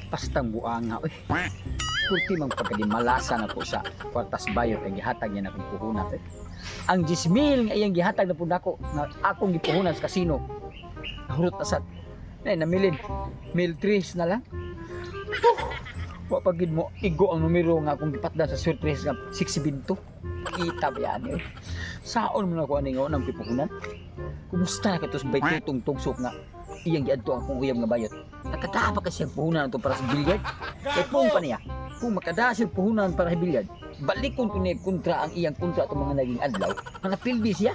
Pastang buanga oy. Kurti mang pagkadimalasa na po sa kwartas bayot ang gihatag niya na kong puhunan. Ang 10,000 nga iyang gihatag na po nako nga akong gipuhunan sa kasino. Nahurot na sad. Namilin. 1,300 na lang. Wa pagid mo igo ang numero nga akong gipatdan sa surprise nga 672. Kita ba yan eh. Saon mo na ko ani nga unang pipuhunan? Kumusta ka tos bay tutong tugsok nga iyang giadto akong uyab nga bayot. Nakadapa kasi ang puhunan ito para sa bilyard. Kaya pong pa niya, kung makadasa yung puhunan para sa bilyard, balik kong kontra ang iyang kontra itong mga naging adlaw, manapildi siya.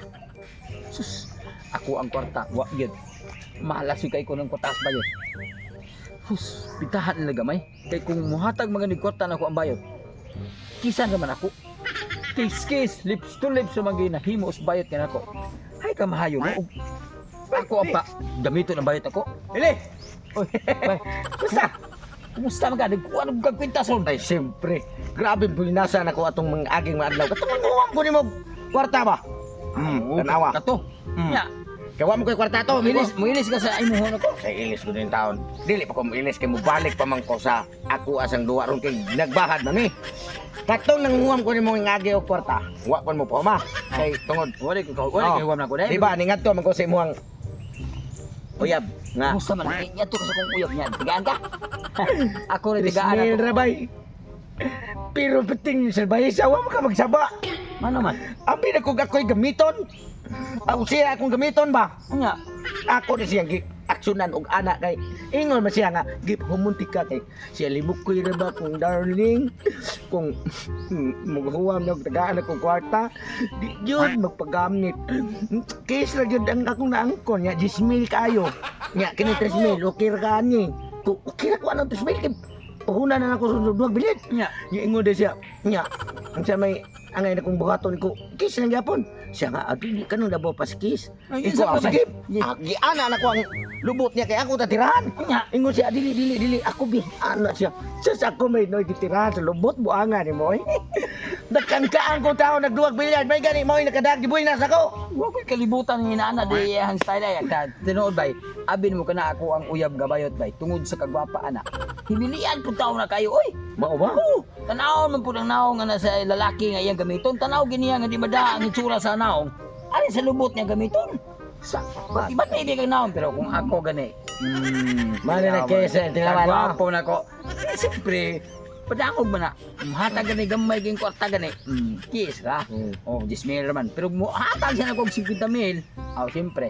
Sus, ako ang kwarta, wak yun. Mahalas yung kay ko ng kwartas bayot. Sus, pitahan na gamay. Kaya kung muhatag mga nagkwarta na ako ang bayot, kisan naman ako. Kiss, lips to lips sa mga ginahimo sa bayot ka na ako. Ay kamahayo mo. Ako apa, gamito ng bayot ako. Ili! Oy, basta. Kumusta mga anong gagpintason? Ay, siyempre. Grabe bulinasan ako atong mga aging maadlaw. Katungan ko ni mo kwarta ba? Tanawa. Kato. Ya, Kawa mo ko'y kwarta to, minis. muinis ka sa imuhon ako. Sa ilis ko din taon. Dili pa ko ilis kay mo balik pa man ko sa ako asang duwa ron kay nagbahad man ni. Katong nanguham ko ni mo ng agi o kwarta. Wa kon mo pa ma. Kay tungod. Wala kay huwam na ko dahil. Di ba ni ngadto man ko sa imuhang uyab nga. Musta man niya to kasi kung uyab niyan. Tigaan ka. Ako rin tigaan Trismil ako. rabay. Pero pating sa bahay sawa mo ka magsaba. Ano man? Abi na kung ako'y gamiton. Ako siya akong gamiton ba? Nga. Ako na siyang aksyonan og anak kay ingon man siya nga gip humunti ka kay siya libok ko ra ba kung darling kung maghuwam na tagaan akong kwarta di yun magpagamit case ra gyud ang akong naangkon nya 10,000 kayo nya kini 3,000 okay ra kani okay ra ko anong 3,000 kay puhunan na ako sa duwag bilit Nga. nya ingon din siya nya ang siya may angay na kong buhaton ko kiss lang gyapon siya nga adi kanang dabaw pas kiss Ay, iko isa pa ba? sige Yeah. giana na ko ang lubot niya kay ako tatirahan Nya. ingon siya dili ako bi ana siya sa ako may noy gitirahan sa lubot buanga ni mo nagkangkaan ko tao nagduwag bilyard may gani mo nakadag gibuy na sa ko Wa ko'y kalibutan ng inaana di ang style ay tinuod bay. Abin mo kana ako ang uyab gabayot bay tungod sa kagwapa ana. Himilian pud taon na kayo oy. mao ba Tanaw man pud ang naong nga sa lalaki nga iyang gamiton. Tanaw giniya nga di bada ang itsura sa naong. Alin sa lubot niya gamiton? sa Iba't hindi kang naong pero kung ako gani. Mali na kesa, tinawa na. Kagwapo na ko. Siyempre, padangog man na. Hatag gani gamay ging kwarta gani. Kiss ka. Oh, 10,000 naman. Pero mo hatag siya na kog 50,000. Aw, siyempre.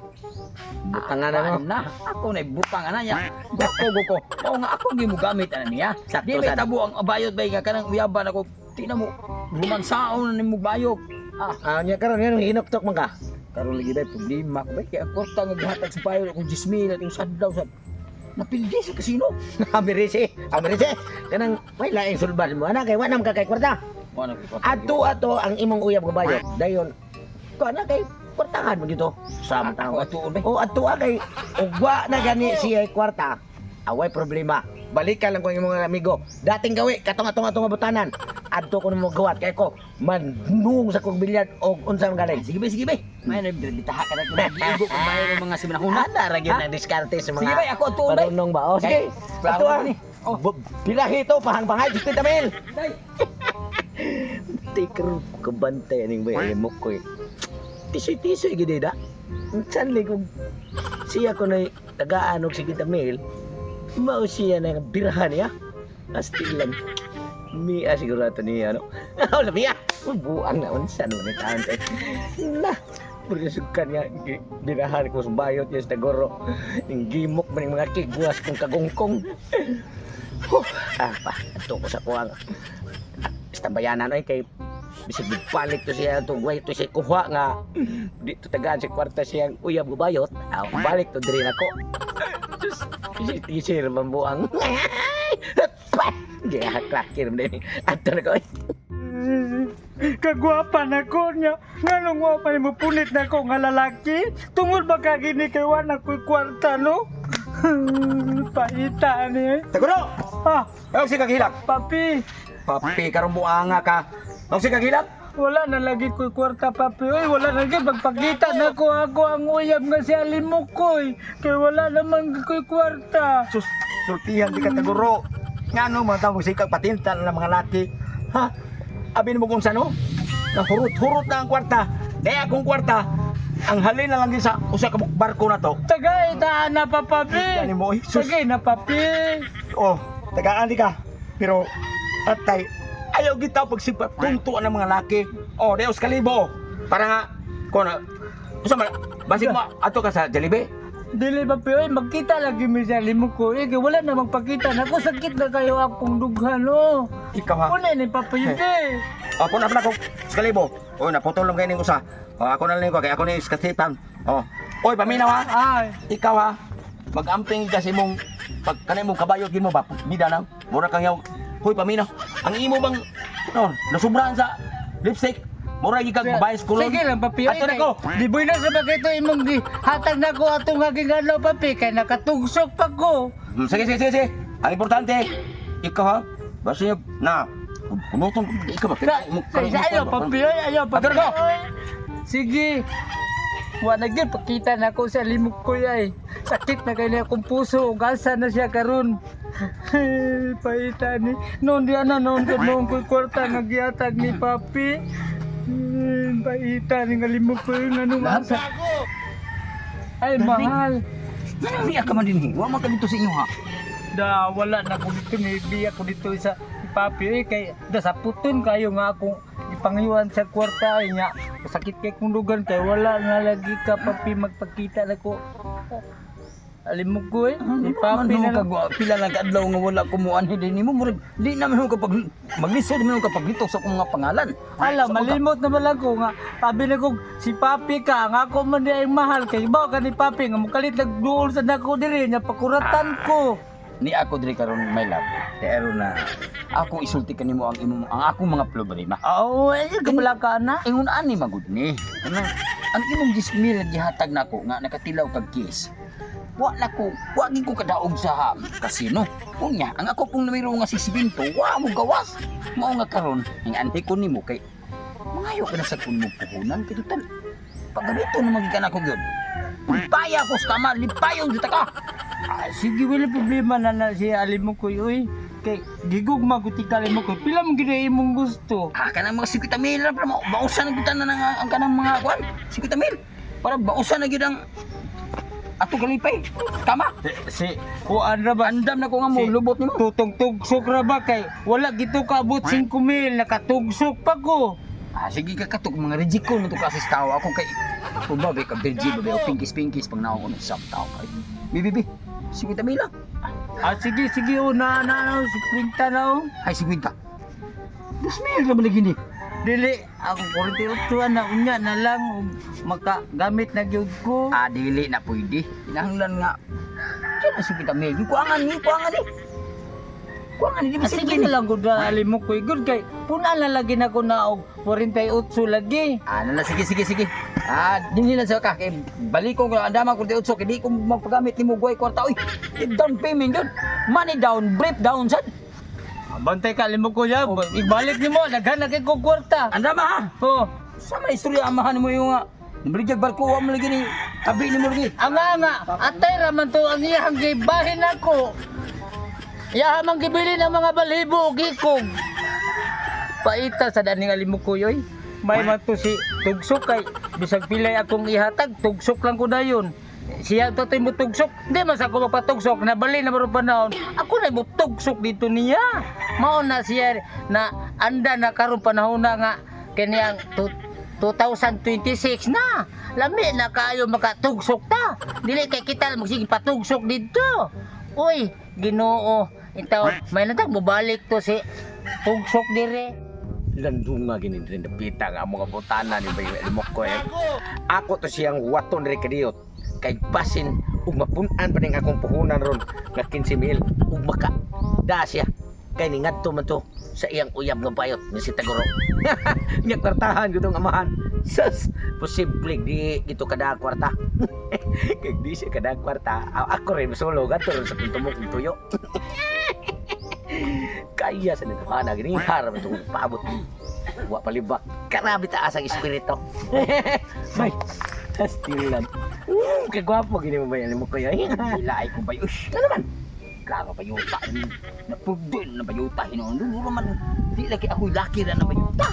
Butangan na mo. Na. Ako na butang na niya. Gako ko. Oo nga ako gi mo gamit ana niya. Sakto, Di may sad. tabo ang bayot bay nga kanang uyaban ako. Tingnan mo. Rumansaon na nimo bayok. Nya karon yan hinoktok man ka Karon lagi bay problema ko bay kay ang kwarta nga gihatag sa bayot akong 10,000 at yung sadlaw sa napildi sa kasino. Amerise kanang may laing sulban mo ana kay wa nam ka kay kwarta Ano ko ato ang imong uyab kabayo dayon ko na kay kwartahan mo dito sa Ako tao atuon bay. o ato kay ugwa na gani siya kwarta away problema balikan lang ko yung mga amigo dating gawi katong atong butanan adto ko nimo gawat kay ko manung sa kong bilyard og unsa man galing Sige bay. May na bitaha ka na ko. Gigo ko may mga simanahuna. hana ra gyud na diskarte sa mga Sige bay, ako atuon bay. marunong ba o sige Kay, ato plano ni. Oh. bilahi to pahang-pangay 50,000 Day. Tikro kabantay aning bay mo ko. Tisoy-tisoy gid da. Unsan li kung siya ko na tagaan og 50,000. Mao siya na birahan niya. Astig lang. Mia siguro niya ano. Wala miya. Buang na unsan man taon tay. Na. Purisukan niya birahan ko sa bayot niya sa Tagoro. Ning gimok man yung mga kigwas kong kagungkong. Pa, ato ko sa kuwang. Istambayanan ay kay bisig balik to siya to way to siya kuha nga dito tagaan si kwarta siyang uyab gubayot balik to diri nako isir mambuang gaya klakir din ato na ko Kagwapa na ko niya. Nganong wa pa mo punit na ko nga lalaki. Tungod ba ka gini kay wa na ko'y kwarta no? Paita ni. Taguro Ah, ang si kagilak papi. papi karong buanga ka ang si kagilak Wala na lagi ko'y kwarta, papi. Uy, wala na lagi. Magpakita na ko ako ang uyab nga si Alimok ko'y. Kaya wala naman ko'y kwarta. Sus, sultihan di ka taguro. Nga no, mga tao sikag patinta ng mga laki. Ha? Abin mo kung sano? Nahurot-hurot na ang kwarta. Daya akong kwarta. Ang halin na lang din sa usa ka barko na to. Tagay, taan na pa, papi. Yan mo, sus. Tagay na, papi. Oh, tagaan di ka. Pero, atay, ayaw kita pagsipat tuntuan ng mga laki. Oh, Deus Kalibo. Para nga, kung na, usama, basig mo, ato ka sa Jollibee. Dili ba piyoy, magkita lagi mi sa Alimok ko. Eh, wala na magpakita. Naku, sakit na kayo akong dughan, oh. Ikaw ha? Una ni papayod eh. Oh, puna pa na ko, Kalibo. Oh, naputol lang kayo ng usa. Oh, ako na lang ko, kaya ako ni Skatipan. Oh, oy, paminaw ha? Ay, Ikaw ha? Mag-amping kasi mong, pag kanay mong kabayot, mo ba? Bida na, mura kang yaw. Hoy, paminaw. Ang imo bang, no, nasubrahan sa lipstick. Mura gikag babayas kulon. sige lang papi. Ato na ko. Di boy na sa bagay ito imong hatag na ko atong haging ano papi. Kaya nakatugsok pa ko. Sige. Ang importante, ikaw ha? Basta niya, na, kumutong, ikaw ba? Ayaw papi. Ayaw papi. Ato na ko. Sige. Wala gyud pakita na ko sa Alimok ko ay. Sakit na kay niya akong puso. Gasa na siya karon. Paita ni. Noon diyan na noon ko kwarta nga gihatag ni papi. Paita ni Alimok ko yung anong asa. Ay mahal. Niya ka man din, wa man ka dito sa inyo ha. Da wala na ko dito ni biya ko dito sa papi kay da sa puton kayo nga akong ipangiwan sa kwarta ay nya. Sakit kay kung dugan kay wala na lagi ka papi magpakita na ko. Alimok ko eh. Ni papi na lang. Pila lang kadlaw nga wala kumuan din nimo murag di na man kapag maglisod man kapag dito sa akong mga pangalan. Ala, malimot na lang ko nga. Sabi na ko, si papi ka, nga ako man di ay mahal kay bawa ka ni papi nga mukalit nagduol sa nako diri nya pakuratan ko. Ni ako diri karon my love. Pero na ako isulti kanimo ang akong mga problema. Oo, ay kabala ka na. Ingon ani magud ni. Ano? Ang imong 10,000 gihatag nako nga nakatilaw kag case. Wa gi ko kadaog sa kasino. Unya, ang ako pong numero nga 620, wa mo gawas. Mao nga karon, ang anti ko nimo kay mangayo ka na sa kun mo puhunan kay total. Paggamito na magikan ako gyud. Paya ko sa kamar, lipayon kita ka. Ah, sige, wala problema na si Alimok ko uy. Kay gigugma ko ti Alimok ko. Pila mo gid imong gusto. Kanang mga 50,000 ra para bausan na kita na ang kanang mga kwan. 50,000 para bausan na gyud ang ato kalipay. Tama? Si kuan ra ba Andam na ko nga mo lubot nimo. tutong tugsok ra ba kay wala gito kaabot 5,000 nakatugsok pa ko. Sige ka katok mga rejikon mo to kasi tao ako kay ubabe ka virgin babe o pinkis pang naon ko sa tao kay. Bibi. Sige ta mila. Ah sige una na si Quinta na oh. Ay sige ka. 2,000 ra man lagi ni. Dili ako 48 na unya na lang makagamit na gyud ko. Dili na pwede. Kinahanglan nga. Kaya sige ta mil. Kuangan ni. Kuangan ni di Sige na lang gud Alimok ko good kay puna na lagi na ko na og 48 lagi. Nala sige. Dinhi lang sa ka kay balik ko andama ko 48 kay di ko magpagamit nimo guay kwarta oy. Down payment yun. Money down, brief down sad. Bantay ka Alimok ko ya. Ibalik nimo daghan na kay ko kwarta. Andama ha. Oh, Sa may istorya amahan mo yung nga nabaligyan barko wa mo lagi ni abi ni mo lagi. nga atay raman to ang iyang gibahin ako. Iya man gibili ng mga balibo ug gikog. Paita sa daning Alimok ko yoy. May man to si tugsok kay bisag pilay akong ihatag tugsok lang ko dayon. Siya to mo tugsok. Di man sa ako magpatugsok nabali na maro panahon. Ako na mo tugsok dito niya. Mao na siya na anda na karon panahon na nga kaniyang 2026 na. Lami na kayo makatugsok ta. Dili kay kita magsige patugsok dito. Uy, Ginoo, itaw may natag mobalik to si tugsok dire. Landong nga gini rin napita nga mga butana ni Bayo Alimok ko eh. Ako to siyang waton rin kadiyot. Kay basin ug mapunan pa ning akong puhunan ron nga 15,000 ug maka da siya. Kay ni ngadto man to sa iyang uyab nga bayot ni si Tagoro. Nya kwartahan gyud ang amahan. Sus, posible di gito kada kwarta. Kay di siya kada kwarta. Ako rin solo gato sa pintumok ni tuyo. Kaya sa nagpana gini para man itong paabot. Wa palibak. Karabi taas ang espiritu. Bay, tas tilan. Kagwapo gini mo ba yan mo kuya? Ilay ko ba yun? Ano man? Klaro bayuta. Napugdun na bayuta. Hinundun man. Di lagi ako'y laki na bayuta.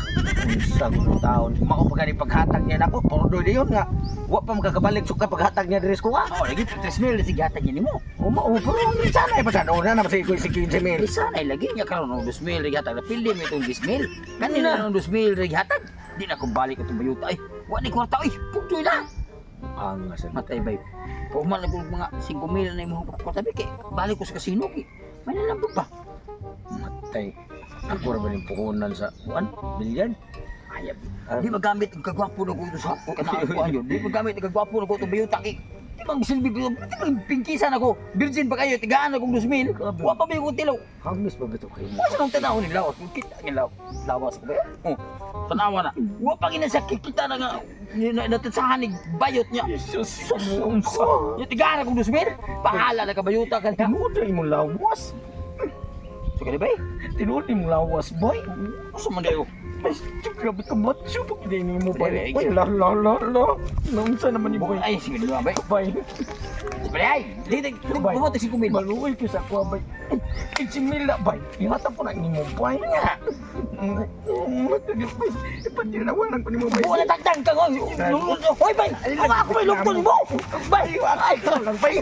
Isang taon. Kumako pa gani paghatag niya nako. Pordo diyon nga. Wa pa magkakabalik suka paghatag niya dres ko ha. Oh, lagi 3,000 sige hatag niya nimo. Uma pero sana ay pasan una na masay ko si 15,000. Isa na lagi niya karon ng 2,000 rig hatag na pili mo itong 10,000. Kanina ng 2,000 rig hatag. Di na ko balik itong bayuta ay. Wa ni kwarta ay. Pugtoy na. Ang asa Matay bay. Puman na ko mga 5,000 na imong kwarta kay balik ko sa kasino kay. May nalambot pa. matay. Ako ra ba ning puhunan sa kuan? Bilyan. Ayab. Di magamit ang kagwapo na ko ito sa kanaan ko yun. Di magamit ang kagwapo na ko itong bayuta kay. Di bang silbi ko. Di bang pingkisan ako. Virgin pa kayo. Tigaan akong 2,000. Wa pa ba yung tilaw. Hangis ba bito kayo? Wala nang tanaw ni lawas. Kung kita ni lawas ko ba? Oh, tanawa na. Wa pa ginasakit kita na nga. Natatsahan ni bayot niya. Jesus sa muunsa. Yung tigaan akong 2,000. Pahala na kabayuta ka niya. Tinuod mo lawas. So ka di ba eh? Tinuod mo lawas boy. Gusto man dayo. Ay, grabe ka macho pag hindi mo ba? Ay, Ay, la. Nungsa naman ni boy. Ay, sige na ba? Bay. Sige ay. Di bumoto si Kumin. Maluoy ko sa kuha bay. Isimil na bay. Ihata ko na ni mo bay nga. Ipatinawanan ko ni mo bay. Buwan na tagtang ka ko. Hoy bay. Ano ako may lukto ni mo? Bay. Ay, lang bay.